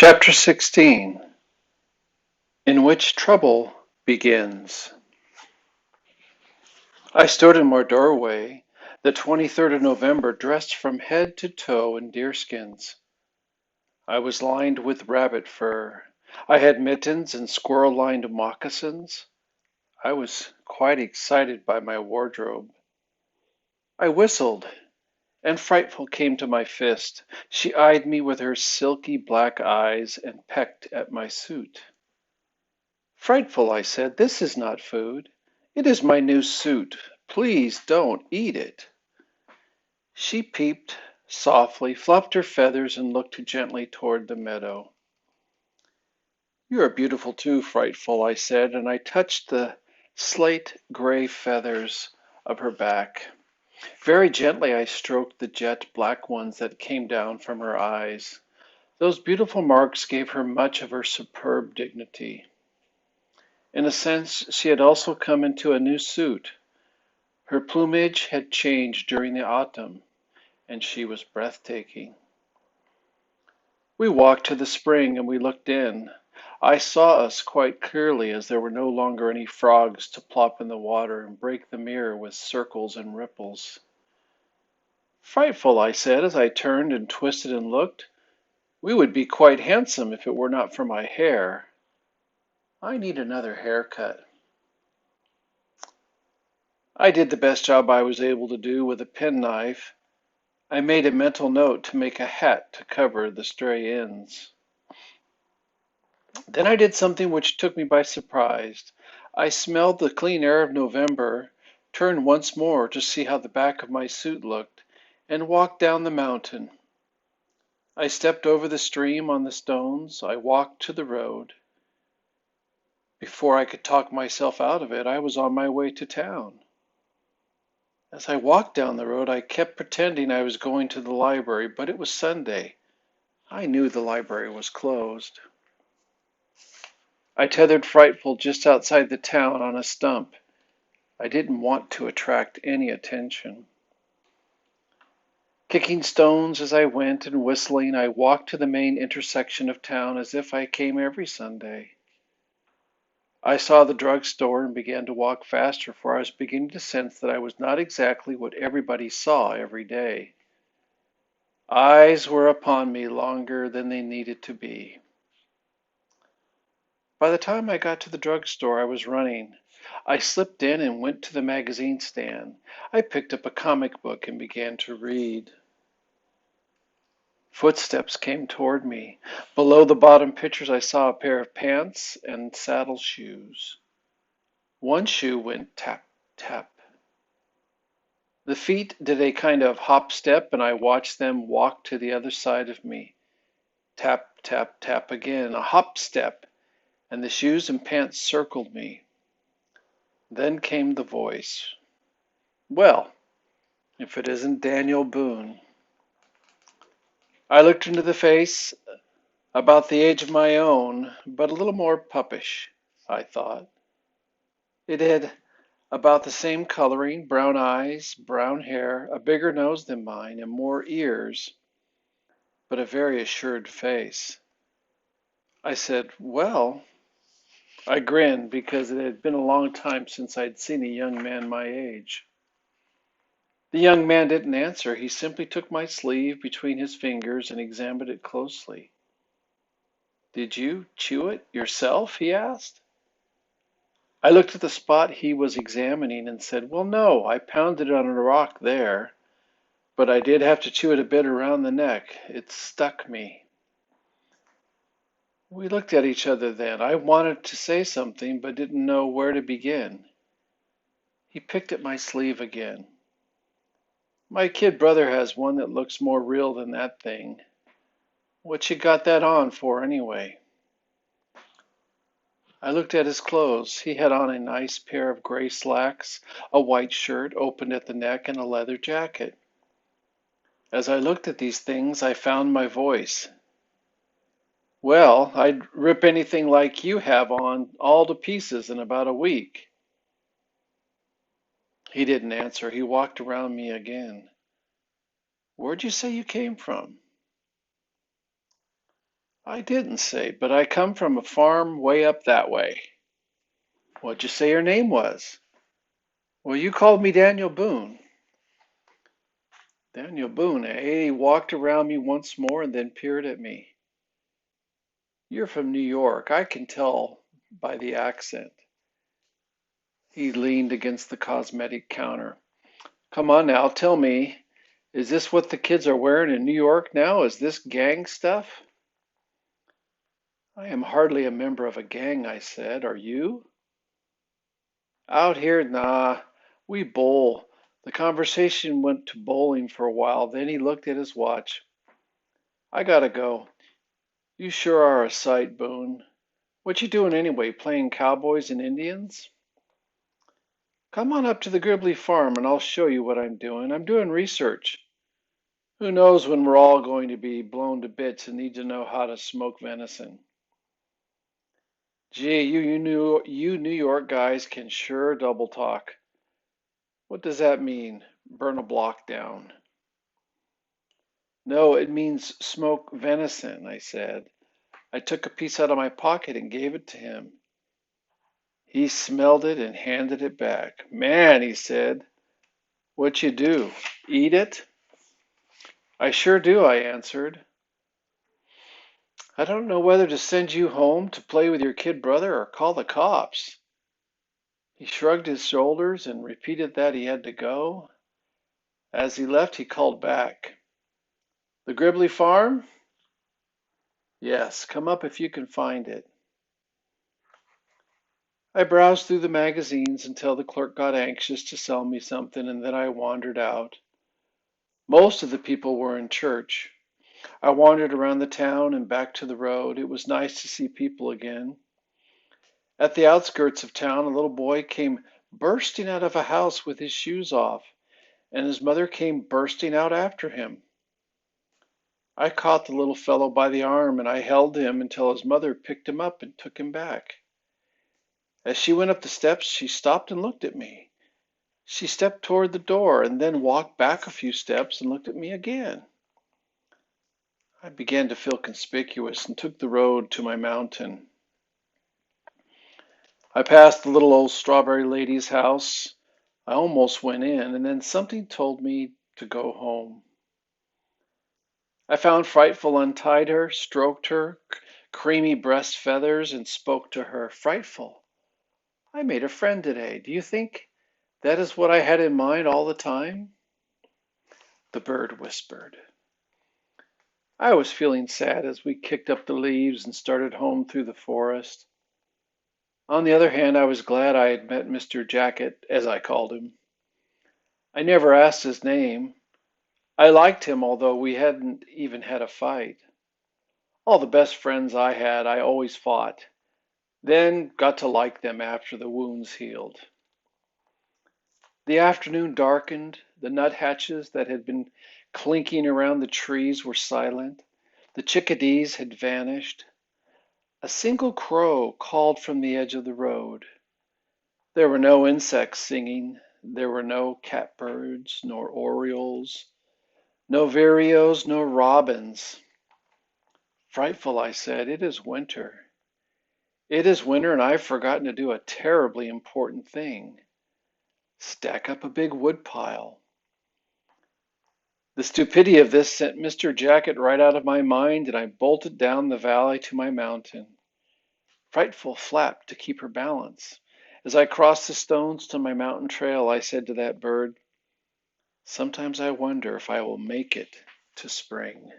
Chapter 16, in which trouble begins. I stood in my doorway, the 23rd of November, dressed from head to toe in deerskins. I was lined with rabbit fur. I had mittens and squirrel-lined moccasins. I was quite excited by my wardrobe. I whistled, and Frightful came to my fist. She eyed me with her silky black eyes and pecked at my suit. "Frightful," I said, "this is not food. It is my new suit. Please don't eat it." She peeped softly, fluffed her feathers, and looked gently toward the meadow. "You are beautiful too, Frightful," I said, and I touched the slate gray feathers of her back. Very gently I stroked the jet black ones that came down from her eyes. Those beautiful marks gave her much of her superb dignity. In a sense, she had also come into a new suit. Her plumage had changed during the autumn, and she was breathtaking. We walked to the spring and we looked in. I saw us quite clearly as there were no longer any frogs to plop in the water and break the mirror with circles and ripples. "Frightful," I said as I turned and twisted and looked. "We would be quite handsome if it were not for my hair. I need another haircut." I did the best job I was able to do with a penknife. I made a mental note to make a hat to cover the stray ends. Then I did something which took me by surprise. I smelled the clean air of November, turned once more to see how the back of my suit looked, and walked down the mountain. I stepped over the stream on the stones. I walked to the road. Before I could talk myself out of it, I was on my way to town. As I walked down the road, I kept pretending I was going to the library, but it was Sunday. I knew the library was closed. I tethered Frightful just outside the town on a stump. I didn't want to attract any attention. Kicking stones as I went and whistling, I walked to the main intersection of town as if I came every Sunday. I saw the drugstore and began to walk faster, for I was beginning to sense that I was not exactly what everybody saw every day. Eyes were upon me longer than they needed to be. By the time I got to the drugstore, I was running. I slipped in and went to the magazine stand. I picked up a comic book and began to read. Footsteps came toward me. Below the bottom pictures, I saw a pair of pants and saddle shoes. One shoe went tap, tap. The feet did a kind of hop step, and I watched them walk to the other side of me. Tap, tap, tap again, a hop step, and the shoes and pants circled me. Then came the voice. "Well, if it isn't Daniel Boone." I looked into the face, about the age of my own, but a little more puppish, I thought. It had about the same coloring, brown eyes, brown hair, a bigger nose than mine, and more ears, but a very assured face. I said, "Well," I grinned because it had been a long time since I'd seen a young man my age. The young man didn't answer. He simply took my sleeve between his fingers and examined it closely. "Did you chew it yourself?" he asked. I looked at the spot he was examining and said, "Well, no, I pounded it on a rock there, but I did have to chew it a bit around the neck. It stuck me." We looked at each other then. I wanted to say something, but didn't know where to begin. He picked at my sleeve again. "My kid brother has one that looks more real than that thing. What you got that on for anyway?" I looked at his clothes. He had on a nice pair of gray slacks, a white shirt opened at the neck, and a leather jacket. As I looked at these things, I found my voice. "Well, I'd rip anything like you have on all to pieces in about a week." He didn't answer. He walked around me again. "Where'd you say you came from?" I didn't say, but I come from a farm way up that way. What'd you say your name was? Well, you called me Daniel Boone. Daniel Boone, eh? He walked around me once more and then peered at me. You're from New York. I can tell by the accent. He leaned against the cosmetic counter. Come on now, tell me, is this what the kids are wearing in New York now? Is this gang stuff? I am hardly a member of a gang, I said. Are you? Out here, nah. We bowl. The conversation went to bowling for a while. Then he looked at his watch. I gotta go. You sure are a sight, Boone. What you doing anyway, playing cowboys and Indians? Come on up to the Gribley farm and I'll show you what I'm doing. I'm doing research. Who knows when we're all going to be blown to bits and need to know how to smoke venison. Gee, you New York guys can sure double talk. What does that mean? Burn a block down. No, it means smoke venison, I said. I took a piece out of my pocket and gave it to him. He smelled it and handed it back. Man, he said, what you do? Eat it? I sure do, I answered. I don't know whether to send you home to play with your kid brother or call the cops. He shrugged his shoulders and repeated that he had to go. As he left, he called back. The Gribley farm? Yes, come up if you can find it. I browsed through the magazines until the clerk got anxious to sell me something, and then I wandered out. Most of the people were in church. I wandered around the town and back to the road. It was nice to see people again. At the outskirts of town, a little boy came bursting out of a house with his shoes off, and his mother came bursting out after him. I caught the little fellow by the arm and I held him until his mother picked him up and took him back. As she went up the steps, she stopped and looked at me. She stepped toward the door and then walked back a few steps and looked at me again. I began to feel conspicuous and took the road to my mountain. I passed the little old strawberry lady's house. I almost went in, and then something told me to go home. I found Frightful untied her, stroked her creamy breast feathers, and spoke to her. Frightful, I made a friend today. Do you think that is what I had in mind all the time? The bird whispered. I was feeling sad as we kicked up the leaves and started home through the forest. On the other hand, I was glad I had met Mr. Jacket, as I called him. I never asked his name. I liked him, although we hadn't even had a fight. All the best friends I had, I always fought, then got to like them after the wounds healed. The afternoon darkened. The nuthatches that had been clinking around the trees were silent. The chickadees had vanished. A single crow called from the edge of the road. There were no insects singing. There were no catbirds, nor orioles, no vireos, nor robins. Frightful, I said, it is winter. It is winter, and I've forgotten to do a terribly important thing. Stack up a big woodpile. The stupidity of this sent Mr. Jacket right out of my mind, and I bolted down the valley to my mountain. Frightful flapped to keep her balance. As I crossed the stones to my mountain trail, I said to that bird, sometimes I wonder if I will make it to spring.